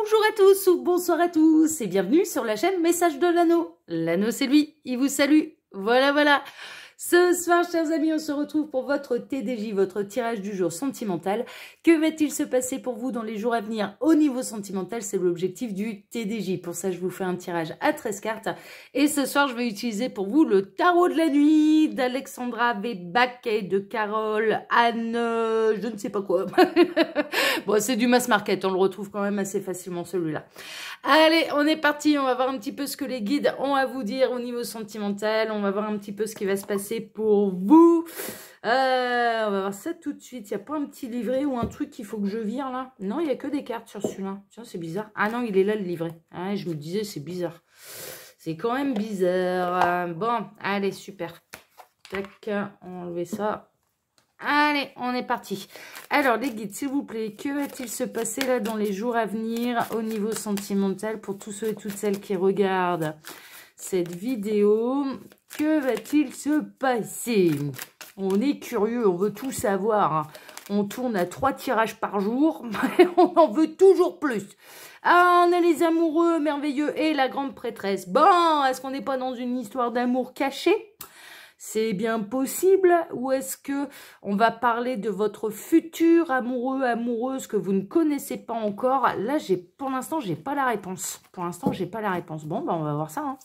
Bonjour à tous ou bonsoir à tous et bienvenue sur la chaîne Message de l'Anneau. L'Anneau c'est lui, il vous salue. Voilà. Ce soir, chers amis, on se retrouve pour votre TDJ, votre tirage du jour sentimental. Que va-t-il se passer pour vous dans les jours à venir au niveau sentimental? C'est l'objectif du TDJ. Pour ça, je vous fais un tirage à 13 cartes. Et ce soir, je vais utiliser pour vous le tarot de la nuit d'Alexandra Weback et de Carole Anne, je ne sais pas quoi. Bon, c'est du mass market, on le retrouve quand même assez facilement celui-là. Allez, on est parti, on va voir un petit peu ce que les guides ont à vous dire au niveau sentimental. On va voir un petit peu ce qui va se passer pour vous. On va voir ça tout de suite. Il n'y a pas un petit livret ou un truc qu'il faut que je vire là? Non, il n'y a que des cartes sur celui-là. Tiens, c'est bizarre. Ah non, il est là le livret. Ah, je me disais, c'est bizarre. C'est quand même bizarre. Bon, allez, super. Tac, on va enlever ça. Allez, on est parti. Alors, les guides, s'il vous plaît, que va-t-il se passer là dans les jours à venir au niveau sentimental pour tous ceux et toutes celles qui regardent cette vidéo? Que va-t-il se passer? On est curieux, on veut tout savoir. On tourne à 3 tirages par jour, mais on en veut toujours plus. Ah, on a les amoureux merveilleux et la grande prêtresse. Bon, est-ce qu'on n'est pas dans une histoire d'amour cachée? C'est bien possible, ou est-ce que on va parler de votre futur amoureux, amoureuse que vous ne connaissez pas encore? Là, pour l'instant, j'ai pas la réponse. Pour l'instant, j'ai pas la réponse. Bon, ben, on va voir ça. Hein.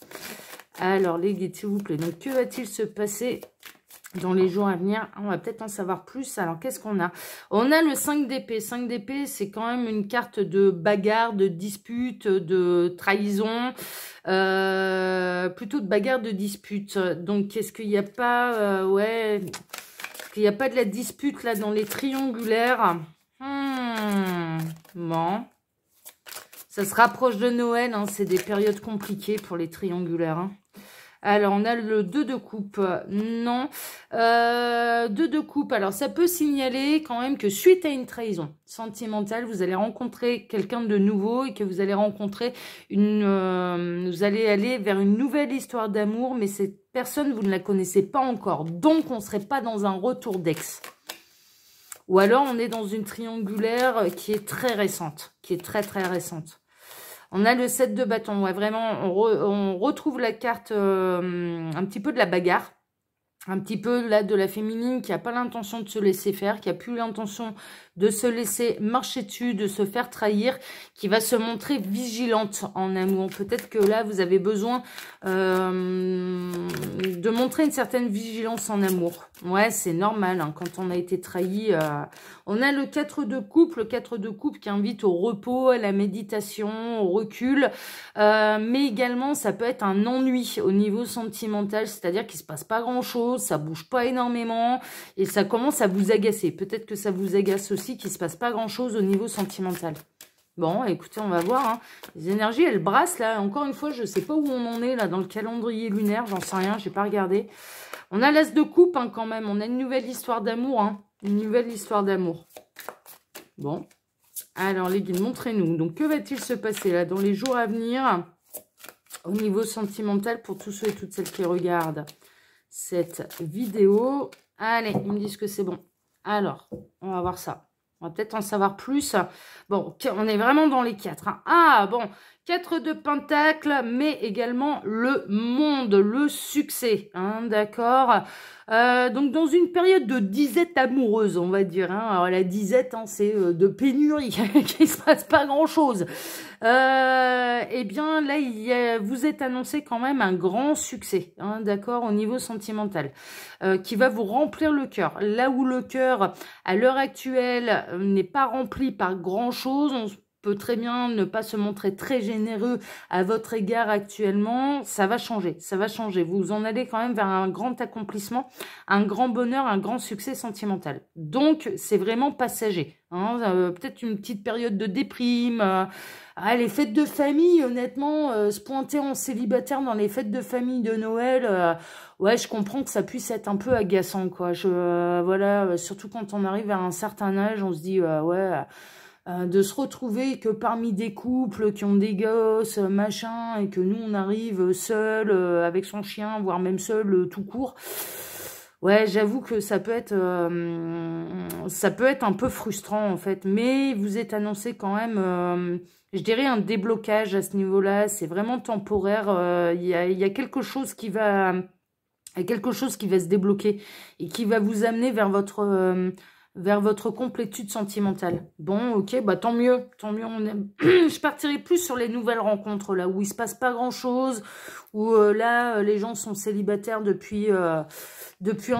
Alors, les guides, s'il vous plaît. Donc, que va-t-il se passer dans les jours à venir? On va peut-être en savoir plus. Alors, qu'est-ce qu'on a? On a le 5 d'épée. 5 d'épée, c'est quand même une carte de bagarre, de dispute, de trahison. Plutôt de bagarre, de dispute. Donc, est-ce qu'il n'y a pas... ouais... qu'il n'y a pas de la dispute, là, dans les triangulaires? Bon. Ça se rapproche de Noël. Hein, c'est des périodes compliquées pour les triangulaires. Hein. Alors, on a le 2 de coupe. Non. 2 de coupe. Alors, ça peut signaler quand même que suite à une trahison sentimentale, vous allez rencontrer quelqu'un de nouveau et que vous allez rencontrer vous allez aller vers une nouvelle histoire d'amour, mais cette personne, vous ne la connaissez pas encore. Donc, on ne serait pas dans un retour d'ex. Ou alors, on est dans une triangulaire qui est très récente, qui est très récente. On a le 7 de bâton. Ouais, vraiment, on retrouve la carte un petit peu de la bagarre. Un petit peu là de la féminine qui n'a pas l'intention de se laisser faire, qui n'a plus l'intention de se laisser marcher dessus, de se faire trahir, qui va se montrer vigilante en amour. Peut-être que là, vous avez besoin de montrer une certaine vigilance en amour. Ouais, c'est normal, hein, quand on a été trahi. On a le 4 de coupe, le 4 de coupe qui invite au repos, à la méditation, au recul. Mais également, ça peut être un ennui au niveau sentimental, c'est-à-dire qu'il ne se passe pas grand-chose, ça bouge pas énormément et ça commence à vous agacer. Peut-être que ça vous agace aussi, qu'il ne se passe pas grand-chose au niveau sentimental. Bon, écoutez, on va voir. Hein. Les énergies, elles brassent là. Encore une fois, je ne sais pas où on en est là dans le calendrier lunaire, j'en sais rien, j'ai pas regardé. On a l'as de coupe hein, quand même. On a une nouvelle histoire d'amour. Hein. Une nouvelle histoire d'amour. Bon. Alors les guides, montrez-nous. Donc, que va-t-il se passer là dans les jours à venir au niveau sentimental pour tous ceux et toutes celles qui regardent cette vidéo? Allez, ils me disent que c'est bon. Alors, on va voir ça. On va peut-être en savoir plus. Bon, on est vraiment dans les 4. Hein. Ah, bon, 4 de pentacles, mais également le monde, le succès. Hein, d'accord. Donc, dans une période de disette amoureuse, on va dire. Hein. Alors, la disette, hein, c'est de pénurie, qu'il ne se passe pas grand-chose. Eh bien, là, vous êtes annoncé quand même un grand succès, hein, d'accord, au niveau sentimental, qui va vous remplir le cœur. Là où le cœur, à l'heure actuelle, n'est pas rempli par grand-chose, on peut très bien ne pas se montrer très généreux à votre égard actuellement, ça va changer, ça va changer. Vous en allez quand même vers un grand accomplissement, un grand bonheur, un grand succès sentimental. Donc, c'est vraiment passager. Hein, peut-être une petite période de déprime. Les fêtes de famille, honnêtement, se pointer en célibataire dans les fêtes de famille de Noël, ouais, je comprends que ça puisse être un peu agaçant, quoi. Voilà, surtout quand on arrive à un certain âge, on se dit, ouais... de se retrouver que parmi des couples qui ont des gosses, machin, et que nous, on arrive seul, avec son chien, voire même seul, tout court. Ouais, j'avoue que ça peut être un peu frustrant en fait, mais vous êtes annoncé quand même, je dirais un déblocage à ce niveau-là. C'est vraiment temporaire. Il y a quelque chose qui va, il y a quelque chose qui va se débloquer et qui va vous amener vers votre complétude sentimentale. Bon, ok, bah tant mieux, tant mieux. Je partirai plus sur les nouvelles rencontres, là, où il se passe pas grand-chose, où là, les gens sont célibataires depuis un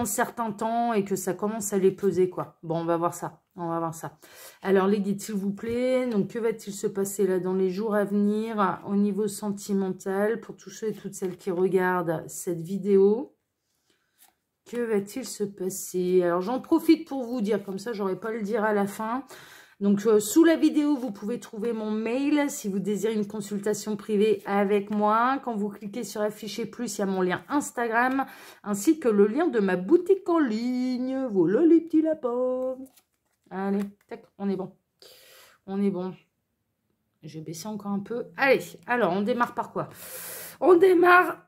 certain temps et que ça commence à les peser, quoi. Bon, on va voir ça, on va voir ça. Alors, les guides, s'il vous plaît, donc que va-t-il se passer, là, dans les jours à venir, au niveau sentimental, pour tous ceux et toutes celles qui regardent cette vidéo? Que va-t-il se passer? Alors, j'en profite pour vous dire, comme ça, j'aurai pas à le dire à la fin. Donc, sous la vidéo, vous pouvez trouver mon mail si vous désirez une consultation privée avec moi. Quand vous cliquez sur afficher plus, il y a mon lien Instagram, ainsi que le lien de ma boutique en ligne. Voilà les petits lapins. Allez, tac, on est bon. On est bon. Je vais baisser encore un peu. Allez, alors, on démarre par quoi? On démarre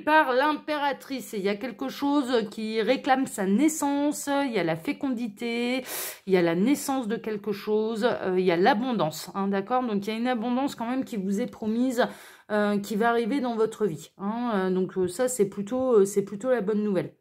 par l'impératrice. Il y a quelque chose qui réclame sa naissance. Il y a la fécondité. Il y a la naissance de quelque chose. Il y a l'abondance. Hein, d'accord? Donc, il y a une abondance quand même qui vous est promise, qui va arriver dans votre vie. Hein, donc, ça, c'est plutôt la bonne nouvelle.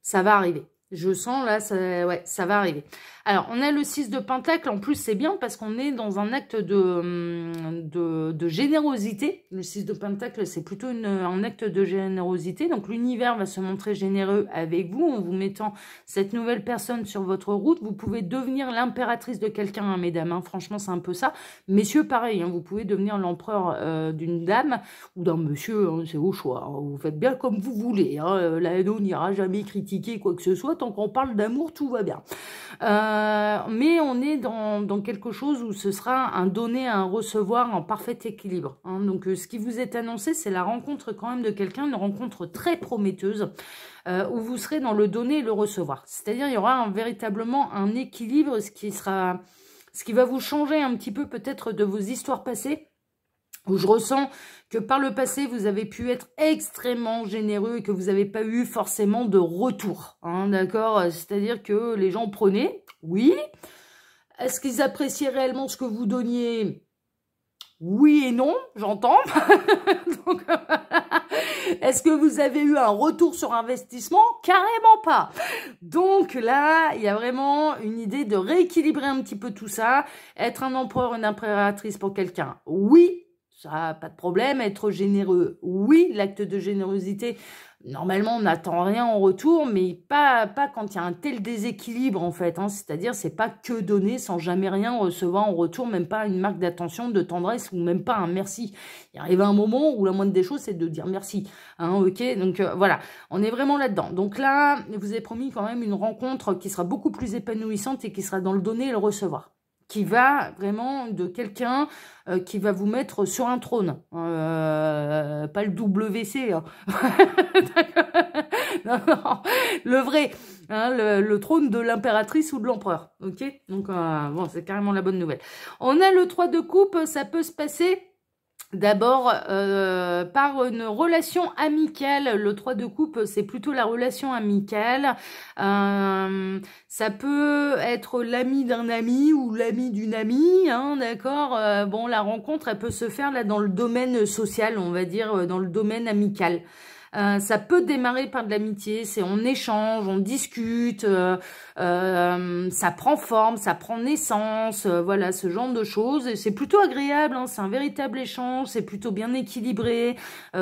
Ça va arriver. Je sens là, ouais, ça va arriver. Alors, on a le 6 de Pentacle. En plus, c'est bien parce qu'on est dans un acte de générosité. Le 6 de Pentacle, c'est plutôt un acte de générosité. Donc, l'univers va se montrer généreux avec vous en vous mettant cette nouvelle personne sur votre route. Vous pouvez devenir l'impératrice de quelqu'un, hein, mesdames. Hein. Franchement, c'est un peu ça. Messieurs, pareil. Hein, vous pouvez devenir l'empereur d'une dame ou d'un monsieur. Hein, c'est au choix. Hein. Vous faites bien comme vous voulez. Hein. L'ado n'ira jamais critiquer quoi que ce soit. Tant qu'on parle d'amour, tout va bien. Mais on est dans quelque chose où ce sera un donner, un recevoir en parfait équilibre. Hein. Donc, ce qui vous est annoncé, c'est la rencontre quand même de quelqu'un, une rencontre très prometteuse, où vous serez dans le donner et le recevoir. C'est-à-dire, il y aura véritablement un équilibre, ce qui va vous changer un petit peu peut-être de vos histoires passées, où je ressens que par le passé, vous avez pu être extrêmement généreux et que vous n'avez pas eu forcément de retour. Hein, d'accord? C'est-à-dire que les gens prenaient, oui. Est-ce qu'ils appréciaient réellement ce que vous donniez? Oui et non, j'entends. Donc, est-ce que vous avez eu un retour sur investissement? Carrément pas. Donc là, il y a vraiment une idée de rééquilibrer un petit peu tout ça. Être un empereur, une impératrice pour quelqu'un, oui. Ça, pas de problème. Être généreux, oui. L'acte de générosité, normalement, on n'attend rien en retour, mais pas quand il y a un tel déséquilibre, en fait. Hein. C'est-à-dire, c'est pas que donner sans jamais rien recevoir en retour, même pas une marque d'attention, de tendresse ou même pas un merci. Il arrive un moment où la moindre des choses, c'est de dire merci. Hein, ok, donc voilà, on est vraiment là-dedans. Donc là, vous avez promis quand même une rencontre qui sera beaucoup plus épanouissante et qui sera dans le donner et le recevoir, qui va vraiment de quelqu'un qui va vous mettre sur un trône. Pas le WC. Hein. Non, non, le vrai. Hein, le trône de l'impératrice ou de l'empereur. Ok. Donc, bon, c'est carrément la bonne nouvelle. On a le 3 de coupe. Ça peut se passer d'abord par une relation amicale. Le 3 de coupe, c'est plutôt la relation amicale. Ça peut être l'ami d'un ami ou l'ami d'une amie, hein, d'accord. Bon, la rencontre, elle peut se faire là dans le domaine social, on va dire, dans le domaine amical. Ça peut démarrer par de l'amitié, c'est on échange, on discute, ça prend forme, ça prend naissance, voilà, ce genre de choses. Et c'est plutôt agréable, hein, c'est un véritable échange, c'est plutôt bien équilibré.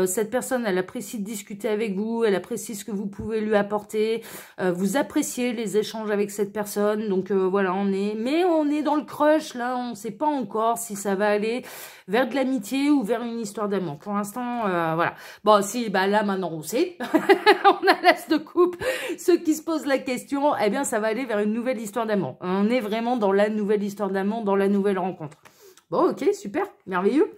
Cette personne, elle apprécie de discuter avec vous, elle apprécie ce que vous pouvez lui apporter. Vous appréciez les échanges avec cette personne, donc voilà, on est dans le crush, là, on ne sait pas encore si ça va aller vers de l'amitié ou vers une histoire d'amour. Pour l'instant, voilà. Bon, si, bah là, maintenant, on sait. On a l'as de coupe. Ceux qui se posent la question, eh bien, ça va aller vers une nouvelle histoire d'amour. On est vraiment dans la nouvelle histoire d'amour, dans la nouvelle rencontre. Bon, ok, super, merveilleux.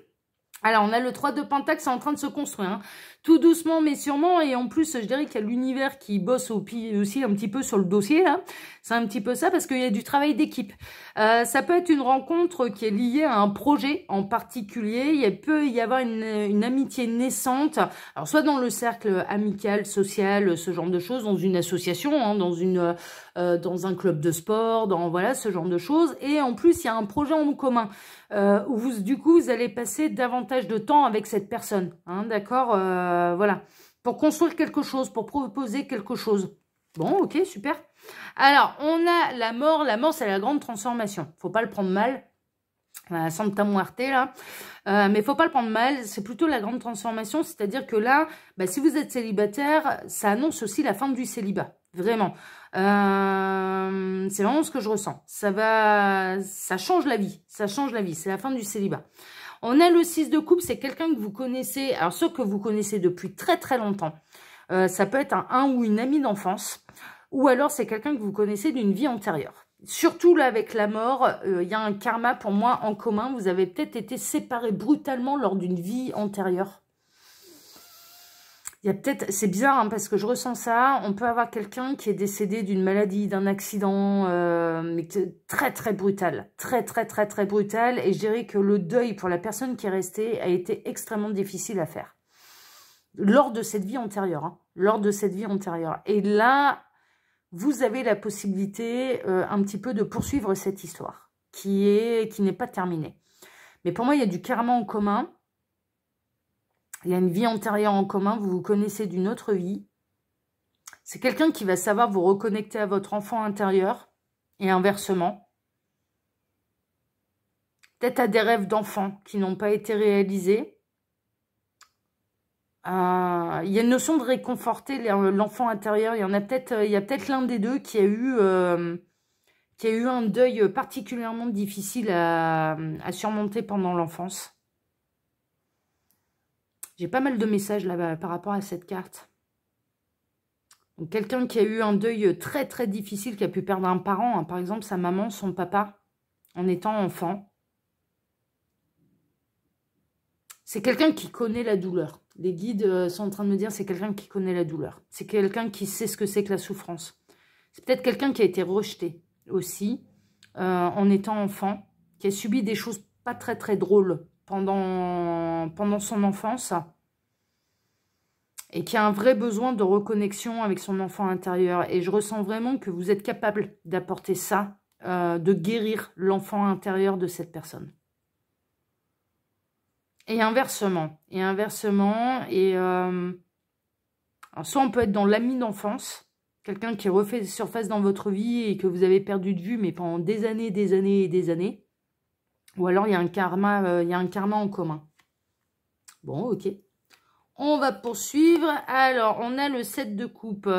Alors, on a le 3 de Pentacle, c'est en train de se construire. Hein. tout doucement mais sûrement. Et en plus, je dirais qu'il y a l'univers qui bosse aussi un petit peu sur le dossier, là. C'est un petit peu ça, parce qu'il y a du travail d'équipe. Ça peut être une rencontre qui est liée à un projet en particulier. Il peut y avoir une amitié naissante, alors soit dans le cercle amical, social, ce genre de choses, dans une association, hein, dans un club de sport, voilà, ce genre de choses. Et en plus, il y a un projet en commun où du coup, vous allez passer davantage de temps avec cette personne, hein, d'accord, voilà, pour construire quelque chose, pour proposer quelque chose. Bon, ok, super. Alors, on a la mort. La mort, c'est la grande transformation. Faut pas le prendre mal. Santa Muerte, là. Mais faut pas le prendre mal. C'est plutôt la grande transformation. C'est-à-dire que là, si vous êtes célibataire, ça annonce aussi la fin du célibat. Vraiment. C'est vraiment ce que je ressens. Ça change la vie. Ça change la vie. C'est la fin du célibat. On a le 6 de coupe. C'est quelqu'un que vous connaissez. Alors, ceux que vous connaissez depuis très, très longtemps. Ça peut être un ou une amie d'enfance. Ou alors, c'est quelqu'un que vous connaissez d'une vie antérieure. Surtout là, avec la mort, il y a un karma pour moi en commun. Vous avez peut-être été séparés brutalement lors d'une vie antérieure. Il y a peut-être, c'est bizarre hein, parce que je ressens ça. On peut avoir quelqu'un qui est décédé d'une maladie, d'un accident, mais très très brutal. Très très très très brutal. Et je dirais que le deuil pour la personne qui est restée a été extrêmement difficile à faire. Lors de cette vie antérieure. Hein, lors de cette vie antérieure. Et là, vous avez la possibilité un petit peu de poursuivre cette histoire qui n'est pas terminée. Mais pour moi, il y a du karma en commun. Il y a une vie antérieure en commun. Vous vous connaissez d'une autre vie. C'est quelqu'un qui va savoir vous reconnecter à votre enfant intérieur et inversement. Peut-être à des rêves d'enfant qui n'ont pas été réalisés. Il y a une notion de réconforter l'enfant intérieur. Il y a peut-être l'un des deux qui a eu un deuil particulièrement difficile à surmonter pendant l'enfance. J'ai pas mal de messages là par rapport à cette carte. Donc quelqu'un qui a eu un deuil très très difficile, qui a pu perdre un parent, hein, par exemple sa maman, son papa, en étant enfant. C'est quelqu'un qui connaît la douleur. Les guides sont en train de me dire c'est quelqu'un qui connaît la douleur. C'est quelqu'un qui sait ce que c'est que la souffrance. C'est peut-être quelqu'un qui a été rejeté aussi en étant enfant, qui a subi des choses pas très très drôles pendant son enfance et qui a un vrai besoin de reconnexion avec son enfant intérieur. Et je ressens vraiment que vous êtes capable d'apporter ça, de guérir l'enfant intérieur de cette personne. Et inversement. Alors soit on peut être dans l'ami d'enfance, quelqu'un qui refait surface dans votre vie et que vous avez perdu de vue, mais pendant des années et des années. Ou alors il y a un karma en commun. Bon, ok. On va poursuivre. Alors, on a le 7 de coupe.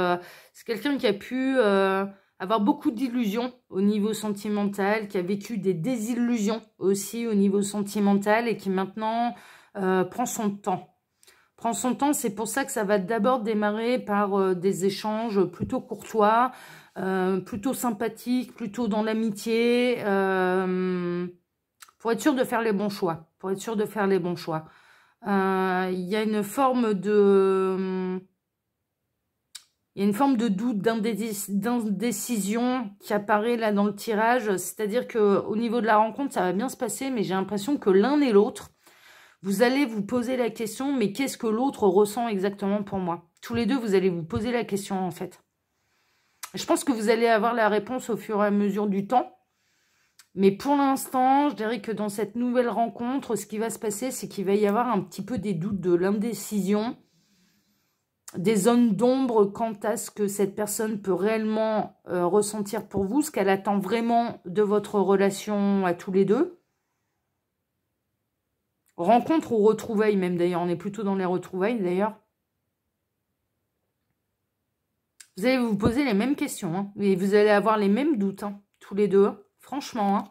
C'est quelqu'un qui a pu avoir beaucoup d'illusions au niveau sentimental, qui a vécu des désillusions aussi au niveau sentimental et qui maintenant prend son temps. Prend son temps, c'est pour ça que ça va d'abord démarrer par des échanges plutôt courtois, plutôt sympathiques, plutôt dans l'amitié, pour être sûr de faire les bons choix. Il y a une forme de... Il y a une forme de doute, d'indécision qui apparaît là dans le tirage. C'est-à-dire qu'au niveau de la rencontre, ça va bien se passer, mais j'ai l'impression que l'un et l'autre, vous allez vous poser la question, mais qu'est-ce que l'autre ressent exactement pour moi? Tous les deux, vous allez vous poser la question en fait. Je pense que vous allez avoir la réponse au fur et à mesure du temps. Mais pour l'instant, je dirais que dans cette nouvelle rencontre, ce qui va se passer, c'est qu'il va y avoir un petit peu des doutes, de l'indécision, des zones d'ombre quant à ce que cette personne peut réellement ressentir pour vous, ce qu'elle attend vraiment de votre relation à tous les deux. Rencontre ou retrouvailles même d'ailleurs, on est plutôt dans les retrouvailles d'ailleurs. Vous allez vous poser les mêmes questions, hein, et vous allez avoir les mêmes doutes, hein, tous les deux. Franchement, hein,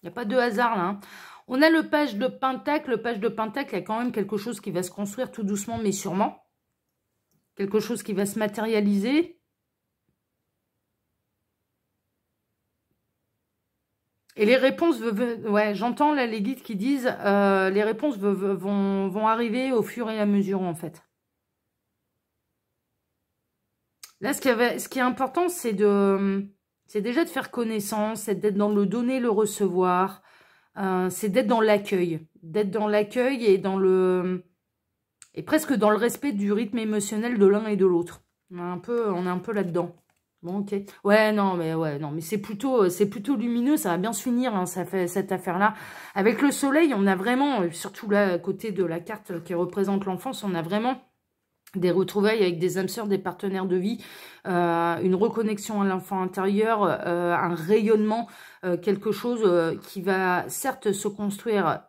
il n'y a pas de hasard là. Hein. On a le page de Pentacle. Le page de Pentacle, il y a quand même quelque chose qui va se construire tout doucement, mais sûrement. Quelque chose qui va se matérialiser. Et les réponses, ouais, j'entends là les guides qui disent les réponses vont arriver au fur et à mesure en fait. Là, ce qui est important, c'est déjà de faire connaissance, c'est d'être dans le donner, le recevoir, c'est d'être dans l'accueil. D'être dans l'accueil et presque dans le respect du rythme émotionnel de l'un et de l'autre. On est un peu là-dedans. Bon, ok. Ouais, non, mais c'est plutôt lumineux, ça va bien se finir, hein, cette affaire-là. Avec le soleil, on a vraiment, surtout là, à côté de la carte qui représente l'enfance, on a vraiment des retrouvailles avec des âmes sœurs, des partenaires de vie, une reconnexion à l'enfant intérieur, un rayonnement, quelque chose qui va certes se construire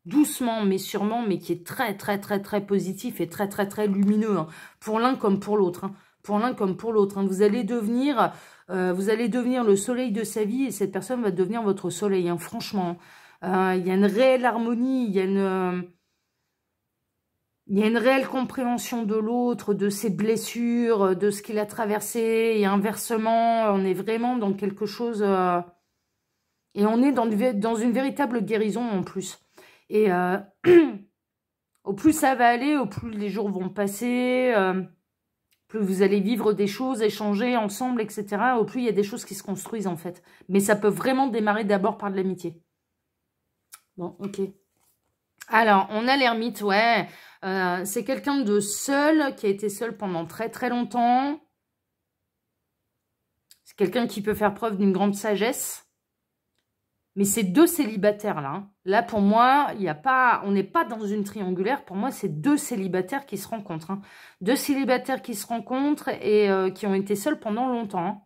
doucement mais sûrement, mais qui est très très très très positif et très très très lumineux, hein, pour l'un comme pour l'autre. Hein. Pour l'un comme pour l'autre. Hein. Vous allez devenir le soleil de sa vie et cette personne va devenir votre soleil, hein, franchement. Il y a une réelle harmonie, il y a une réelle compréhension de l'autre, de ses blessures, de ce qu'il a traversé, et inversement, on est vraiment dans quelque chose... et on est dans une véritable guérison en plus. Et au plus ça va aller, au plus les jours vont passer, plus vous allez vivre des choses, échanger ensemble, etc. Au plus il y a des choses qui se construisent en fait. Mais ça peut vraiment démarrer d'abord par de l'amitié. Bon, ok. Alors, on a l'ermite, ouais. C'est quelqu'un de seul, qui a été seul pendant très très longtemps. C'est quelqu'un qui peut faire preuve d'une grande sagesse. Mais c'est deux célibataires là. Hein. Là, pour moi, on n'est pas dans une triangulaire. Pour moi, c'est deux célibataires qui se rencontrent. Hein. Deux célibataires qui se rencontrent et qui ont été seuls pendant longtemps. Hein.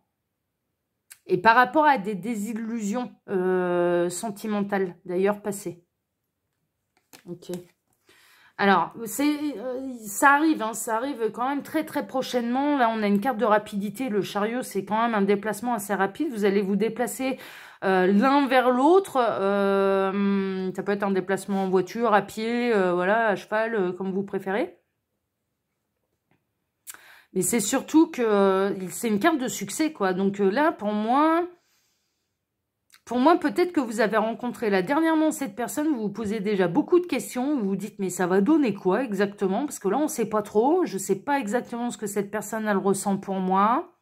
Et par rapport à des désillusions sentimentales, d'ailleurs, passées. Ok. Alors, ça arrive, hein, ça arrive quand même très très prochainement. Là, on a une carte de rapidité. Le chariot, c'est quand même un déplacement assez rapide. Vous allez vous déplacer l'un vers l'autre. Ça peut être un déplacement en voiture, à pied, voilà, à cheval, comme vous préférez. Mais c'est surtout que c'est une carte de succès, quoi. Donc là, pour moi, peut-être que vous avez rencontré là dernièrement cette personne, vous vous posez déjà beaucoup de questions, vous vous dites, mais ça va donner quoi exactement? Parce que là, on ne sait pas trop, je ne sais pas exactement ce que cette personne, elle ressent pour moi.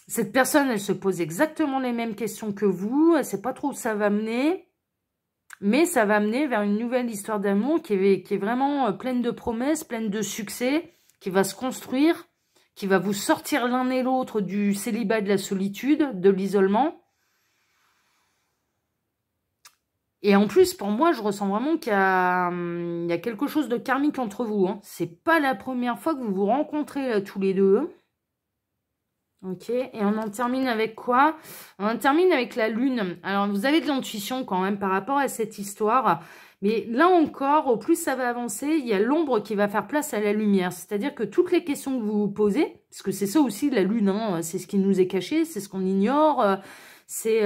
Cette personne, elle se pose exactement les mêmes questions que vous, elle ne sait pas trop où ça va mener, mais ça va mener vers une nouvelle histoire d'amour qui est vraiment pleine de promesses, pleine de succès, qui va se construire, qui va vous sortir l'un et l'autre du célibat, de la solitude, de l'isolement. Et en plus, pour moi, je ressens vraiment qu'il y a quelque chose de karmique entre vous. Hein. C'est pas la première fois que vous vous rencontrez tous les deux. Ok, et on en termine avec quoi? On en termine avec la lune. Alors, vous avez de l'intuition quand même par rapport à cette histoire. Mais là encore, au plus ça va avancer, il y a l'ombre qui va faire place à la lumière. C'est-à-dire que toutes les questions que vous vous posez, parce que c'est ça aussi la lune, hein, c'est ce qui nous est caché, c'est ce qu'on ignore, c'est...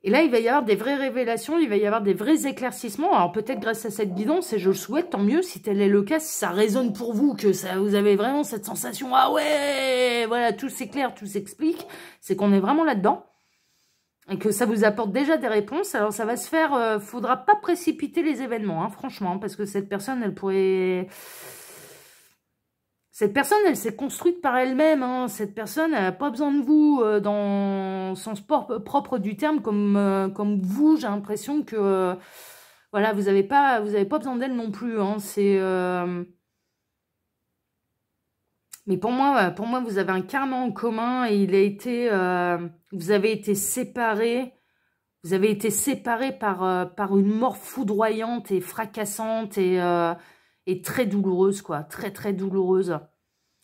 Et là, il va y avoir des vraies révélations, il va y avoir des vrais éclaircissements. Alors peut-être grâce à cette guidance, et je le souhaite, tant mieux, si tel est le cas, si ça résonne pour vous, que vous avez vraiment cette sensation, ah ouais, voilà, tout s'éclaire, tout s'explique, c'est qu'on est vraiment là-dedans. Et que ça vous apporte déjà des réponses. Alors ça va se faire, faudra pas précipiter les événements, hein, franchement, parce que cette personne, elle pourrait... Cette personne, elle s'est construite par elle-même. Hein. Cette personne, elle n'a pas besoin de vous dans son sport propre du terme, comme vous. J'ai l'impression que voilà, vous n'avez pas besoin d'elle non plus. Hein. Mais pour moi, vous avez un karma en commun et vous avez été séparés. Vous avez été séparés par une mort foudroyante et fracassante et très douloureuse, quoi. Très, très douloureuse.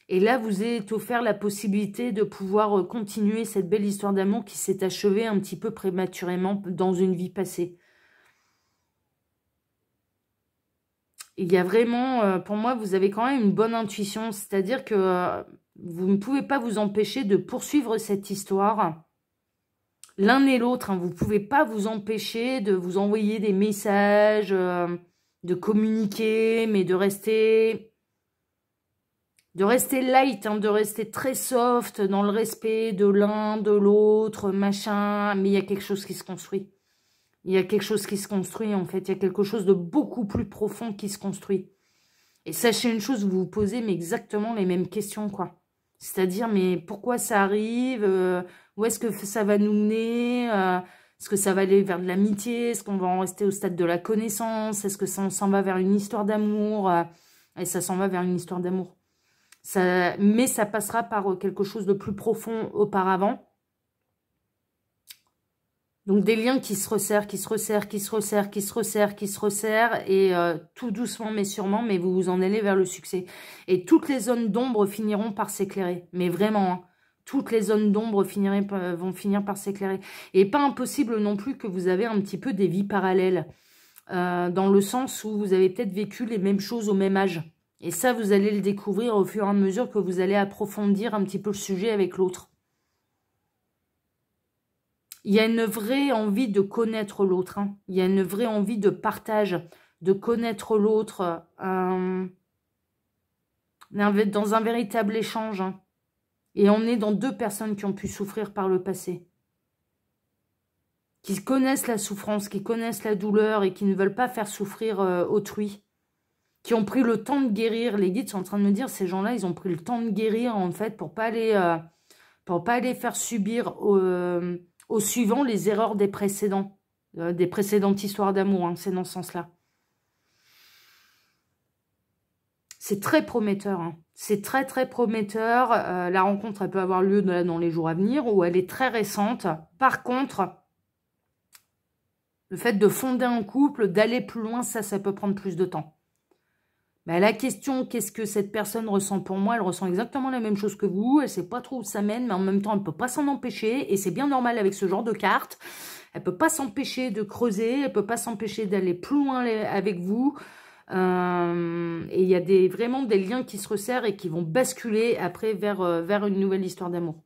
Et là, vous êtes offert la possibilité de pouvoir continuer cette belle histoire d'amour qui s'est achevée un petit peu prématurément dans une vie passée. Il y a vraiment, pour moi, vous avez quand même une bonne intuition. C'est-à-dire que vous ne pouvez pas vous empêcher de poursuivre cette histoire. L'un et l'autre, hein, vous ne pouvez pas vous empêcher de vous envoyer des messages, de communiquer, mais de rester light, hein, de rester très soft dans le respect de l'un, de l'autre, machin. Mais il y a quelque chose qui se construit. Il y a quelque chose qui se construit, en fait. Il y a quelque chose de beaucoup plus profond qui se construit. Et sachez une chose, vous vous posez mais exactement les mêmes questions, quoi. C'est-à-dire, mais pourquoi ça arrive? Où est-ce que ça va nous mener? Est-ce que ça va aller vers de l'amitié? Est-ce qu'on va en rester au stade de la connaissance? Est-ce que ça s'en va vers une histoire d'amour? Et ça s'en va vers une histoire d'amour. Mais ça passera par quelque chose de plus profond auparavant. Donc des liens qui se resserrent, qui se resserrent, qui se resserrent, qui se resserrent, qui se resserrent, et tout doucement mais sûrement, mais vous vous en allez vers le succès. Et toutes les zones d'ombre finiront par s'éclairer, mais vraiment, hein, toutes les zones d'ombre vont finir par s'éclairer. Et pas impossible non plus que vous avez un petit peu des vies parallèles, dans le sens où vous avez peut-être vécu les mêmes choses au même âge. Et ça, vous allez le découvrir au fur et à mesure que vous allez approfondir un petit peu le sujet avec l'autre. Il y a une vraie envie de connaître l'autre. Hein. Il y a une vraie envie de partage, de connaître l'autre. Dans un véritable échange. Hein. Et on est dans deux personnes qui ont pu souffrir par le passé. Qui connaissent la souffrance, qui connaissent la douleur et qui ne veulent pas faire souffrir autrui. Qui ont pris le temps de guérir. Les guides sont en train de me dire, ces gens-là, ils ont pris le temps de guérir, en fait, pour pas aller faire subir au suivant les erreurs des précédentes histoires d'amour, hein, c'est dans ce sens-là. C'est très prometteur, hein. C'est très très prometteur. La rencontre, elle peut avoir lieu dans les jours à venir, ou elle est très récente. Par contre, le fait de fonder un couple, d'aller plus loin, ça peut prendre plus de temps. Ben, la question, qu'est-ce que cette personne ressent pour moi? Elle ressent exactement la même chose que vous. Elle ne sait pas trop où ça mène, mais en même temps, elle ne peut pas s'en empêcher. Et c'est bien normal avec ce genre de carte. Elle ne peut pas s'empêcher de creuser. Elle ne peut pas s'empêcher d'aller plus loin avec vous. Et il y a vraiment des liens qui se resserrent et qui vont basculer après vers une nouvelle histoire d'amour.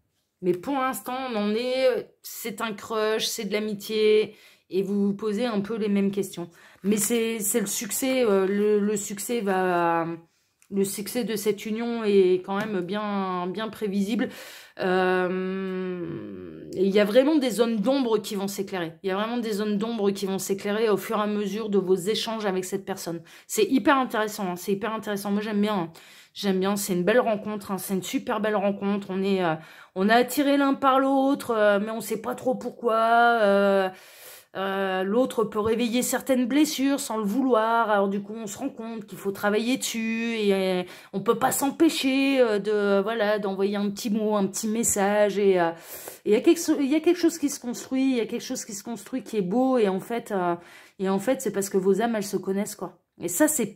Mais pour l'instant, on en est... C'est un crush, c'est de l'amitié... Et vous vous posez un peu les mêmes questions. Mais c'est le succès, le succès de cette union est quand même bien prévisible. Et il y a vraiment des zones d'ombre qui vont s'éclairer. Il y a vraiment des zones d'ombre qui vont s'éclairer au fur et à mesure de vos échanges avec cette personne. C'est hyper intéressant, hein, c'est hyper intéressant. Moi, j'aime bien. Hein. J'aime bien, c'est une belle rencontre, hein, c'est une super belle rencontre. On a attiré l'un par l'autre, mais on ne sait pas trop pourquoi. L'autre peut réveiller certaines blessures sans le vouloir. Alors du coup, on se rend compte qu'il faut travailler dessus et on peut pas s'empêcher d'envoyer un petit mot, un petit message. Et il y a quelque chose qui se construit, il y a quelque chose qui se construit qui est beau. Et en fait, c'est parce que vos âmes, elles se connaissent, quoi. Et ça, c'est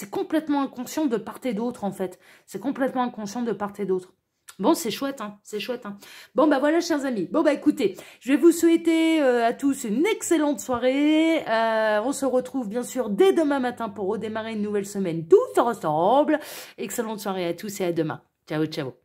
complètement inconscient de part et d'autre, en fait. C'est complètement inconscient de part et d'autre. Bon, c'est chouette, hein, c'est chouette. Hein. Bon, bah voilà, chers amis. Bon, bah écoutez, je vais vous souhaiter à tous une excellente soirée. On se retrouve bien sûr dès demain matin pour redémarrer une nouvelle semaine tous ensemble. Excellente soirée à tous et à demain. Ciao, ciao.